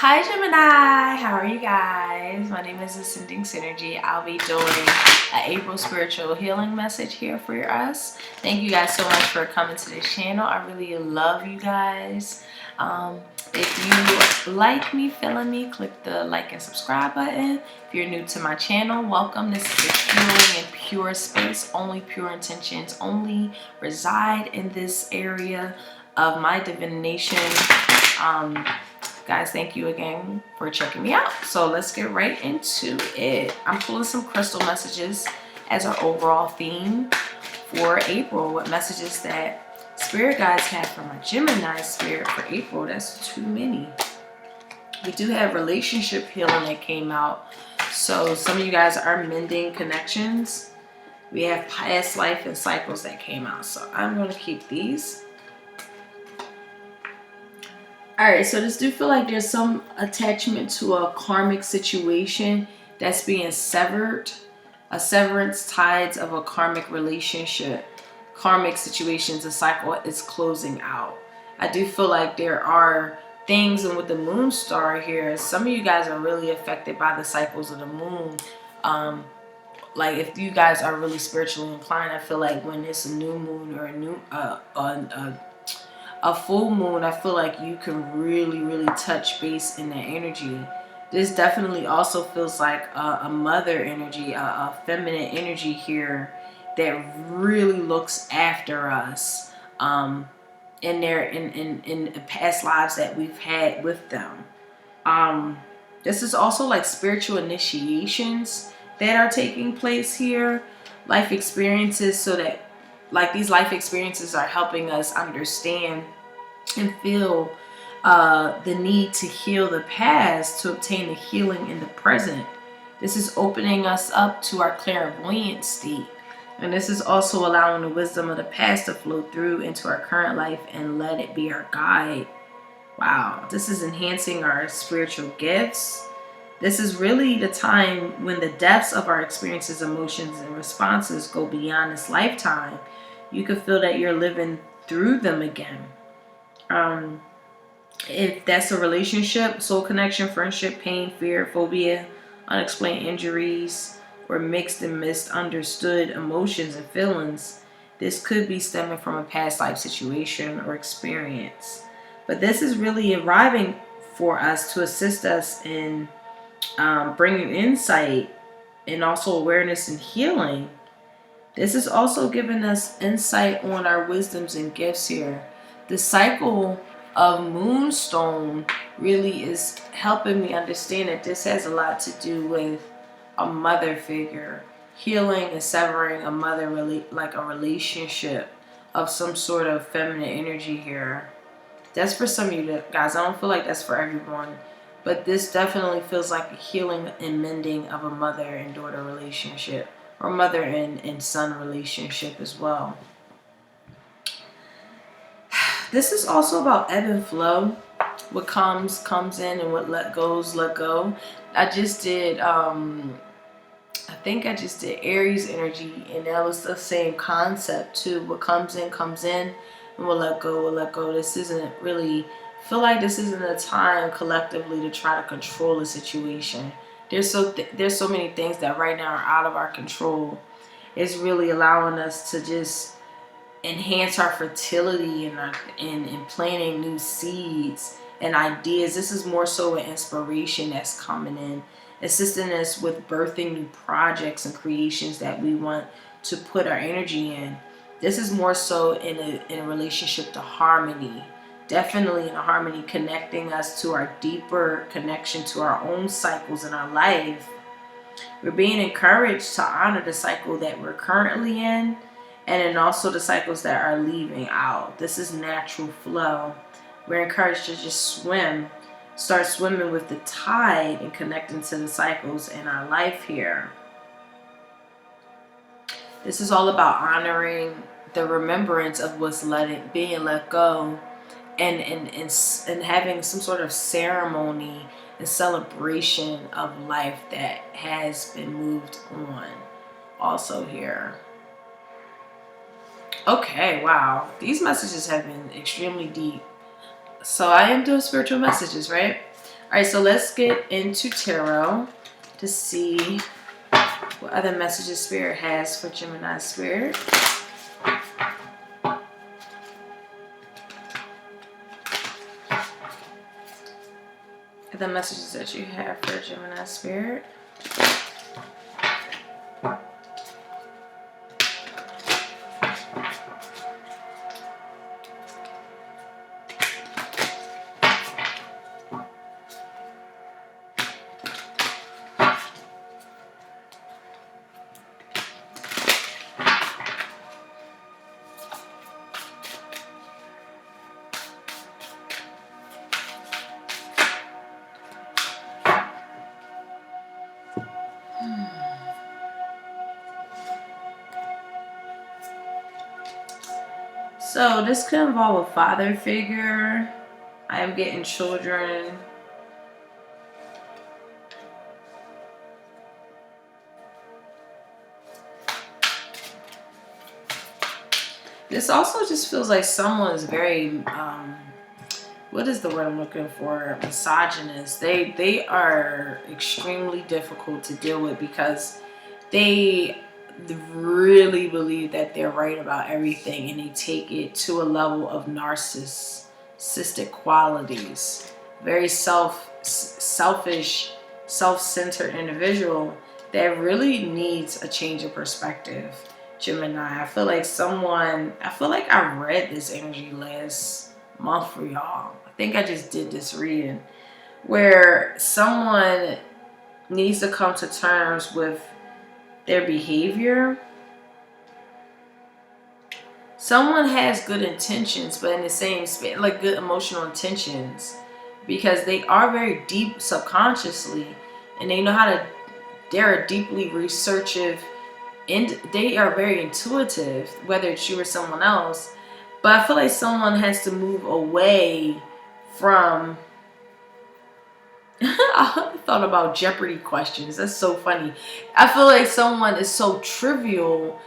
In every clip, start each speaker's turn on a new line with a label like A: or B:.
A: Hi Gemini, how are you guys? My name is Ascending Synergy. I'll be doing an April spiritual healing message here for us. Thank you guys so much for coming to this channel. I really love you guys. If you like me, feeling me, click the like and subscribe button. If you're new to my channel, welcome. This is a healing and pure space. Only pure intentions only reside in this area of my divination. Guys, thank you again for checking me out. So let's get right into it. I'm pulling some crystal messages as our overall theme for April. What messages that spirit guides have for my Gemini spirit for April? That's too many. We do have relationship healing that came out. So some of you guys are mending connections. We have past life and cycles that came out. So I'm going to keep these. Alright, so this do feel like there's some attachment to a karmic situation that's being severed. A severance tides of a karmic relationship. Karmic situations, a cycle is closing out. I do feel like there are things, and with the moon star here, some of you guys are really affected by the cycles of the moon. Like if you guys are really spiritually inclined, I feel like when it's a new moon or a full moon, I feel like you can really touch base in that energy. This definitely also feels like a mother energy, a feminine energy here that really looks after us in past lives that we've had with them. This is also like spiritual initiations that are taking place here, life experiences, so that like these life experiences are helping us understand and feel the need to heal the past to obtain the healing in the present. This is opening us up to our clairvoyant state. And this is also allowing the wisdom of the past to flow through into our current life and let it be our guide. Wow, this is enhancing our spiritual gifts. This is really the time when the depths of our experiences, emotions, and responses go beyond this lifetime. You can feel that you're living through them again. If that's a relationship, soul connection, friendship, pain, fear, phobia, unexplained injuries, or mixed and misunderstood emotions and feelings, this could be stemming from a past life situation or experience. But this is really arriving for us to assist us in bringing insight and also awareness and healing. This is also giving us insight on our wisdoms and gifts here. The cycle of Moonstone really is helping me understand that this has a lot to do with a mother figure, healing and severing a mother, like a relationship of some sort of feminine energy here. That's for some of you guys. I don't feel like that's for everyone, but this definitely feels like a healing and mending of a mother and daughter relationship, or mother and son relationship as well. This is also about ebb and flow. What comes in, and what let go. I just did I think I just did Aries energy, and that was the same concept too. What comes in, and what let go. This isn't really, feel like this isn't a time collectively to try to control a situation. There's so many things that right now are out of our control. It's really allowing us to just enhance our fertility and planting new seeds and ideas. This is more so an inspiration that's coming in, assisting us with birthing new projects and creations that we want to put our energy in. This is more so in a relationship to harmony. Definitely in a harmony, connecting us to our deeper connection to our own cycles in our life. We're being encouraged to honor the cycle that we're currently in, and then also the cycles that are leaving out. This is natural flow. We're encouraged to just start swimming with the tide and connecting to the cycles in our life here. This is all about honoring the remembrance of what's being let go, and having some sort of ceremony and celebration of life that has been moved on also here. Okay, wow. These messages have been extremely deep. So I am doing spiritual messages, right? All right, so let's get into tarot to see what other messages Spirit has for Gemini Spirit. The messages that you have for Gemini Spirit. So this could involve a father figure. I am getting children. This also just feels like someone's very, what is the word I'm looking for? Misogynist. They are extremely difficult to deal with because they really believe that they're right about everything, and they take it to a level of narcissistic qualities. Very selfish, self-centered individual that really needs a change of perspective. Gemini, I feel like I read this energy last month for y'all. I think I just did this reading where someone needs to come to terms with their behavior. Someone has good intentions, but in the same space, like good emotional intentions, because they are very deep subconsciously, and they know how to, they're deeply researchive, and they are very intuitive, whether it's you or someone else. But I feel like someone has to move away from I thought about Jeopardy questions. That's so funny. I feel like someone is so trivial.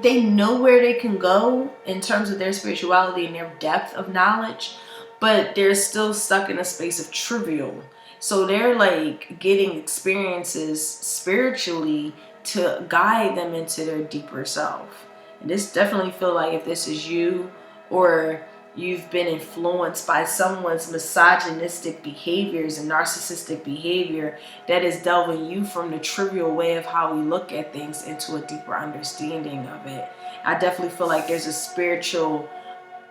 A: They know where they can go in terms of their spirituality and their depth of knowledge, but they're still stuck in a space of trivial. So they're like getting experiences spiritually to guide them into their deeper self. And this definitely feel like if this is you, or you've been influenced by someone's misogynistic behaviors and narcissistic behavior that is delving you from the trivial way of how we look at things into a deeper understanding of it. I definitely feel like there's a spiritual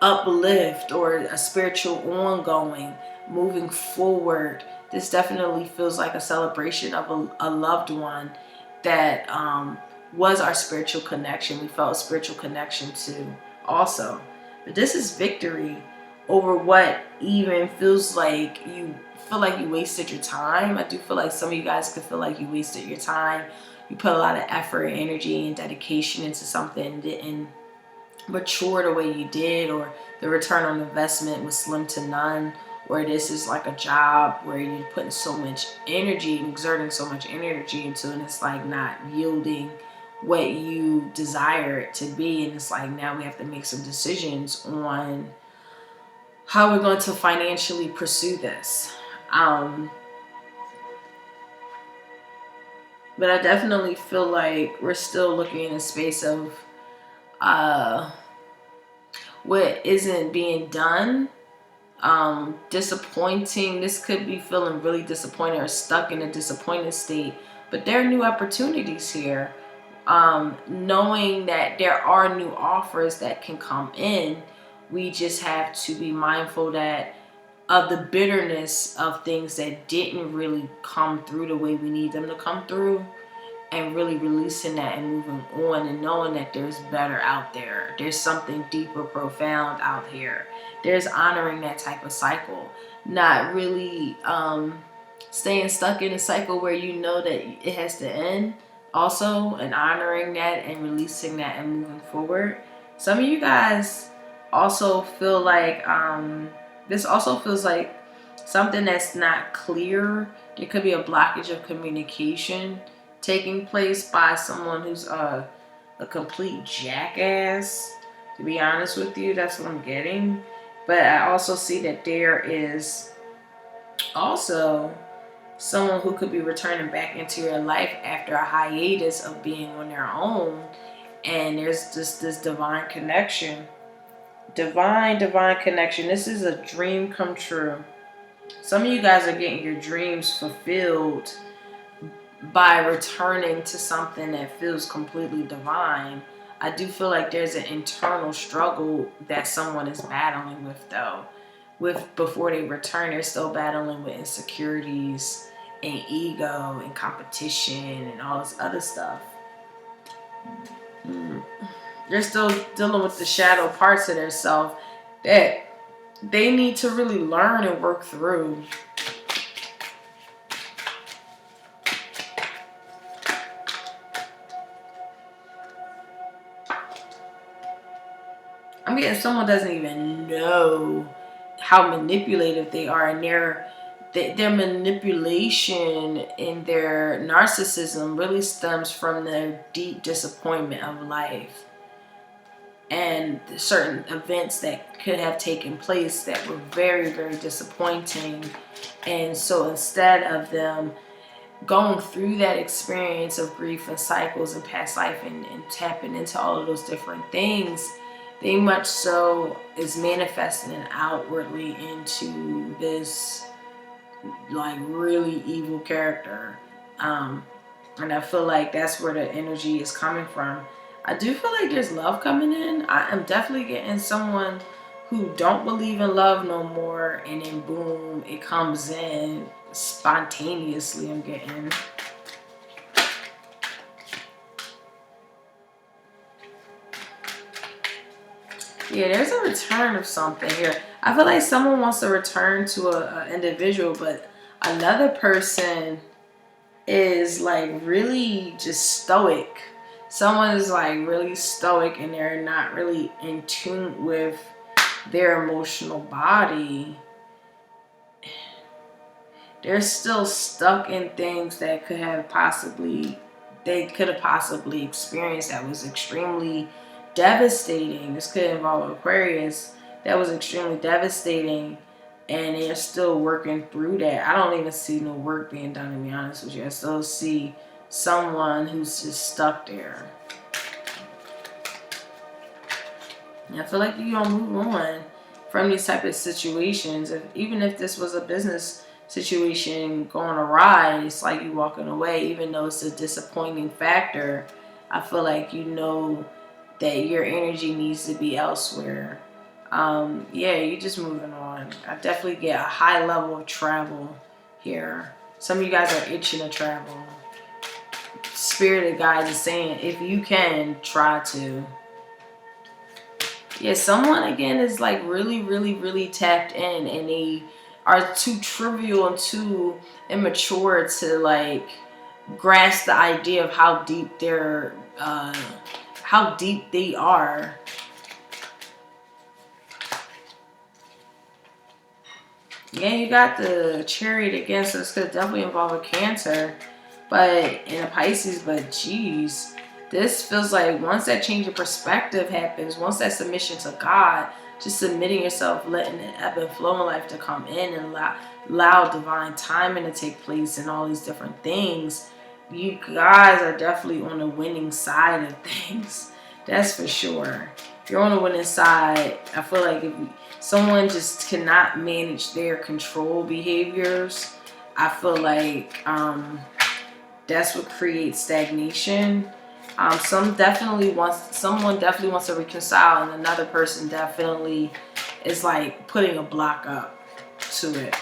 A: uplift or a spiritual ongoing, moving forward. This definitely feels like a celebration of a loved one that was our spiritual connection. We felt a spiritual connection to also. But this is victory over what even feels like you feel like you wasted your time. I do feel like some of you guys could feel like you wasted your time. You put a lot of effort, energy, and dedication into something and didn't mature the way you did, or the return on investment was slim to none, or this is like a job where you're putting so much energy and exerting so much energy into, and it's like not yielding what you desire it to be. And it's like now we have to make some decisions on how we're going to financially pursue this. But I definitely feel like we're still looking in a space of what isn't being done. Disappointing. This could be feeling really disappointed or stuck in a disappointed state, but there are new opportunities here. Knowing that there are new offers that can come in, we just have to be mindful that of the bitterness of things that didn't really come through the way we need them to come through, and really releasing that and moving on, and knowing that there's better out there. There's something deeper, profound out here. There's honoring that type of cycle, not really staying stuck in a cycle where you know that it has to end also, and honoring that and releasing that and moving forward. Some of you guys also feel like this also feels like something that's not clear. There could be a blockage of communication taking place by someone who's a complete jackass, to be honest with you. That's what I'm getting. But I also see that there is Also, someone who could be returning back into your life after a hiatus of being on their own. And there's just this divine connection. Divine connection. This is a dream come true. Some of you guys are getting your dreams fulfilled by returning to something that feels completely divine. I do feel like there's an internal struggle that someone is battling with, though. Before they return, they're still battling with insecurities and ego and competition and all this other stuff. They're still dealing with the shadow parts of themselves that they need to really learn and work through. I'm getting someone doesn't even know how manipulative they are, and their manipulation and their narcissism really stems from their deep disappointment of life and certain events that could have taken place that were very, very disappointing. And so instead of them going through that experience of grief and cycles and past life and tapping into all of those different things, they much so is manifesting outwardly into this like really evil character. And I feel like that's where the energy is coming from. I do feel like there's love coming in. I am definitely getting someone who don't believe in love no more, and then boom, it comes in spontaneously. I'm getting. Yeah, there's a return of something here. I feel like someone wants to return to an individual, but another person is like really just stoic. Someone is like really stoic and they're not really in tune with their emotional body. They're still stuck in things that they could have possibly experienced that was extremely devastating. This could involve Aquarius. That was extremely devastating, and they're still working through that. I don't even see no work being done, to be honest with you. I still see someone who's just stuck there. And I feel like you don't move on from these type of situations. Even if this was a business situation going awry, it's like you walking away, even though it's a disappointing factor. I feel like you know that your energy needs to be elsewhere. Yeah, you're just moving on. I definitely get a high level of travel here. Some of you guys are itching to travel. Spirit of guides is saying, if you can, try to. Yeah, someone again is like really, really, really tapped in, and they are too trivial and too immature to like grasp the idea of how deep they are. Yeah, you got the Chariot again, so this could definitely involve a Cancer, but in a Pisces. But geez, this feels like once that change of perspective happens, once that submission to God, just submitting yourself, letting the ebb and flow in life to come in and allow divine timing to take place and all these different things, you guys are definitely on the winning side of things. That's for sure. If you're on the winning side, I feel like if someone just cannot manage their control behaviors, I feel like that's what creates stagnation. Someone definitely wants to reconcile, and another person definitely is like putting a block up to it.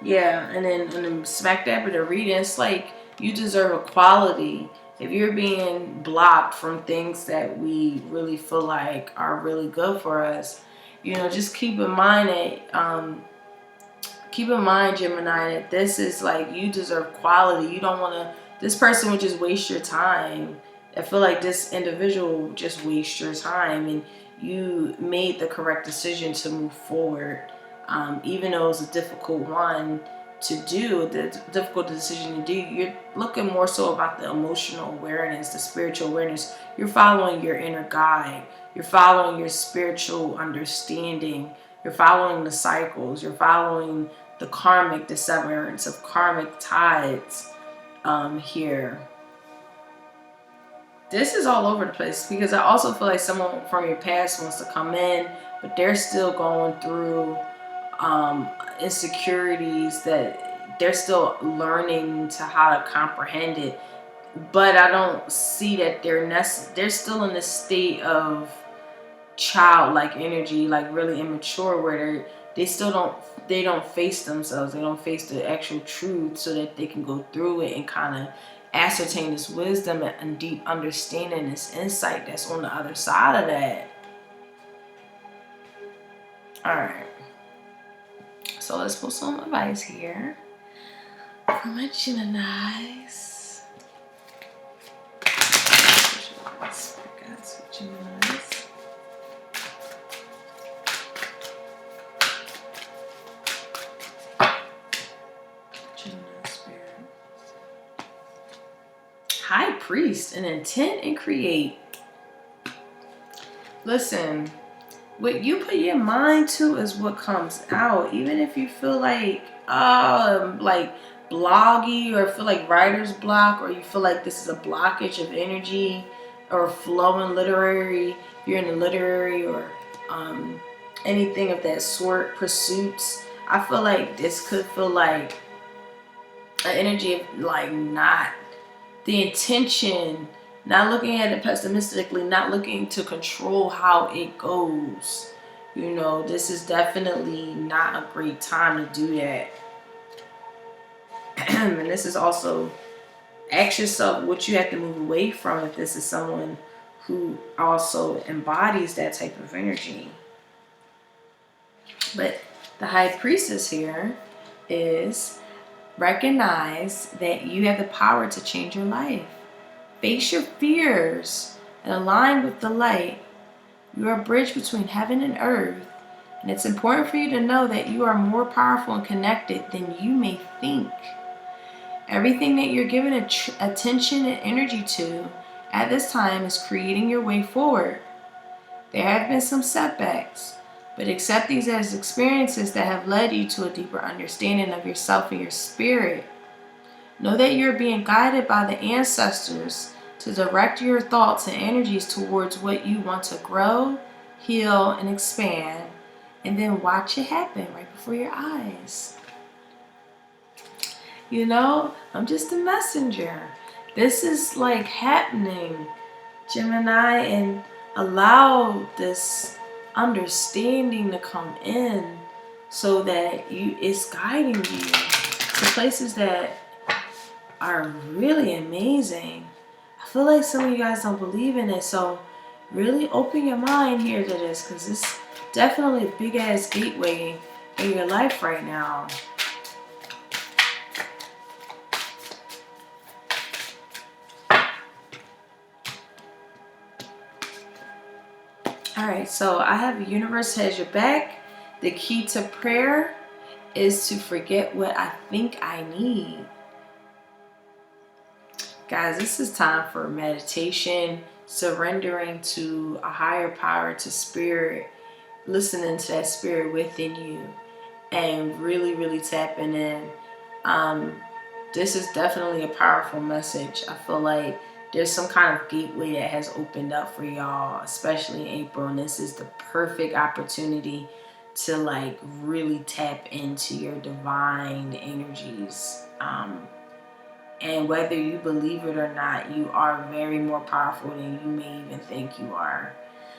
A: Yeah, and then smack dab with the reading, it's like you deserve equality. If you're being blocked from things that we really feel like are really good for us, just keep in mind that Gemini, that this is like you deserve quality. You don't want to. This person would just waste your time. I feel like this individual will just waste your time, and you made the correct decision to move forward. Even though it's a difficult one to do, the difficult decision to do, you're looking more so about the emotional awareness, the spiritual awareness. You're following your inner guide. You're following your spiritual understanding. You're following the cycles. You're following the karmic disseverance of karmic tides here. This is all over the place because I also feel like someone from your past wants to come in, but they're still going through insecurities that they're still learning to how to comprehend it. But I don't see that they're still in this state of childlike energy, like really immature, where they don't face themselves. They don't face the actual truth so that they can go through it and kind of ascertain this wisdom and deep understanding, this insight that's on the other side of that. All right. So let's pull some advice here for my Geminis. Geminis. Gemini spirit. High Priest, an intent and create. Listen, what you put your mind to is what comes out. Even if you feel like bloggy, or feel like writer's block, or you feel like this is a blockage of energy or flow in literary, if you're in the literary or anything of that sort, pursuits, I feel like this could feel like an energy of like not the intention, not looking at it pessimistically, not looking to control how it goes. You know, this is definitely not a great time to do that. And this is also, ask yourself what you have to move away from if this is someone who also embodies that type of energy. But the High Priestess here is recognize that you have the power to change your life. Face your fears and align with the light. You are a bridge between heaven and earth. And it's important for you to know that you are more powerful and connected than you may think. Everything that you're giving attention and energy to at this time is creating your way forward. There have been some setbacks, but accept these as experiences that have led you to a deeper understanding of yourself and your spirit. Know that you're being guided by the ancestors to direct your thoughts and energies towards what you want to grow, heal, and expand, and then watch it happen right before your eyes. You know, I'm just a messenger. This is like happening, Gemini, and allow this understanding to come in so that it's guiding you to places that are really amazing. I feel like some of you guys don't believe in it, so really open your mind here to this, because it's definitely a big ass gateway in your life right now. Alright, so I have the universe has your back. The key to prayer is to forget what I think I need. Guys, this is time for meditation, surrendering to a higher power, to spirit, listening to that spirit within you, and really, really tapping in. This is definitely a powerful message. I feel like there's some kind of gateway that has opened up for y'all, especially in April, and this is the perfect opportunity to like really tap into your divine energies. And whether you believe it or not, you are very more powerful than you may even think you are.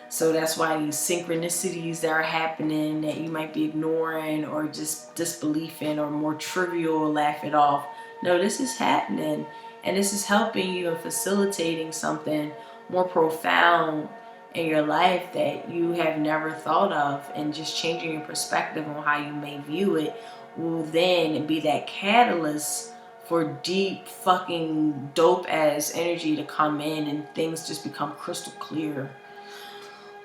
A: So that's why these synchronicities that are happening that you might be ignoring or just disbelief in or more trivial or laugh it off. No, this is happening. And this is helping you and facilitating something more profound in your life that you have never thought of. And just changing your perspective on how you may view it will then be that catalyst for deep fucking dope ass energy to come in and things just become crystal clear.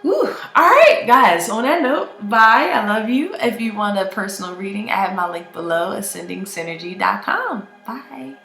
A: Whew. All right, guys, on that note, bye. I love you. If you want a personal reading, I have my link below, ascendingsynergy.com. Bye.